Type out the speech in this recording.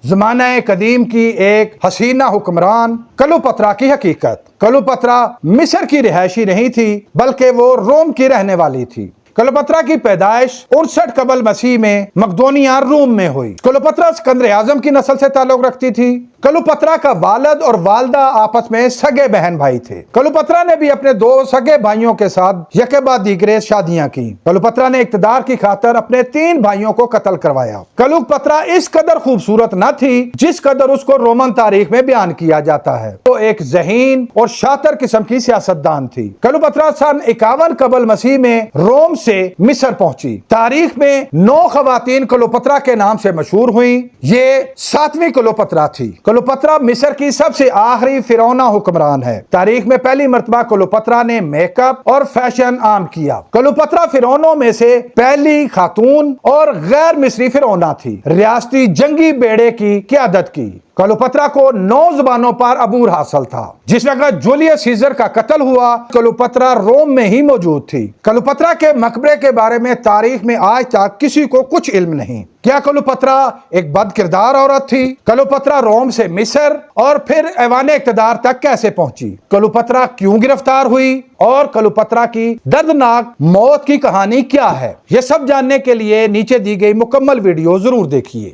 ज़माना कदीम की एक हसीना हुक्मरान क्लीओपेत्रा की हकीकत। क्लीओपेत्रा मिस्र की रिहायशी नहीं थी, बल्कि वो रोम की रहने वाली थी। क्लीओपेत्रा की पैदाइश 59 कबल मसीह में मकदोनिया रूम में हुई। क्लीओपेत्रा सिकंदर आजम की नस्ल से ताल्लुक रखती थी। क्लीओपेत्रा का वालिद और वालदा आपस में सगे बहन भाई थे। क्लीओपेत्रा ने भी अपने दो सगे भाइयों के साथ यके बाद दीगरे शादियां की। क्लीओपेत्रा ने इक्तदार की खातिर अपने 3 भाइयों को कत्ल करवाया। क्लीओपेत्रा इस कदर खूबसूरत न थी जिस कदर उसको रोमन तारीख में बयान किया जाता है। तो एक ज़हीन और शातिर किस्म की सियासतदान थी। क्लीओपेत्रा सन 51 कबल मसीह में रोम से मिस्र पहुंची। तारीख में 9 खवातीन क्लीओपेत्रा के नाम से मशहूर हुई। ये 7वीं क्लीओपेत्रा थी। क्लीओपेत्रा मिस्र की सबसे आखिरी फिरौना हुक्मरान है। तारीख में पहली मर्तबा क्लीओपेत्रा ने मेकअप और फैशन आम किया। क्लीओपेत्रा फिरौनों में से पहली खातून और गैर मिस्री फिरौना थी। रियासती जंगी बेड़े की क़यादत की। क्लीओपेत्रा को 9 ज़बानों पर अबूर हासिल था। जिस वक्त जूलियस सीजर का कत्ल हुआ, क्लीओपेत्रा रोम में ही मौजूद थी। क्लीओपेत्रा के मकबरे के बारे में तारीख में आज तक किसी को कुछ इल्म नहीं। क्या क्लीओपेत्रा एक बद किरदार औरत थी? क्लीओपेत्रा रोम से मिस्र और फिर ऐवान इक़्तिदार तक कैसे पहुंची? क्लीओपेत्रा क्यों गिरफ्तार हुई? और क्लीओपेत्रा की दर्दनाक मौत की कहानी क्या है? यह सब जानने के लिए नीचे दी गई मुकम्मल वीडियो जरूर देखिए।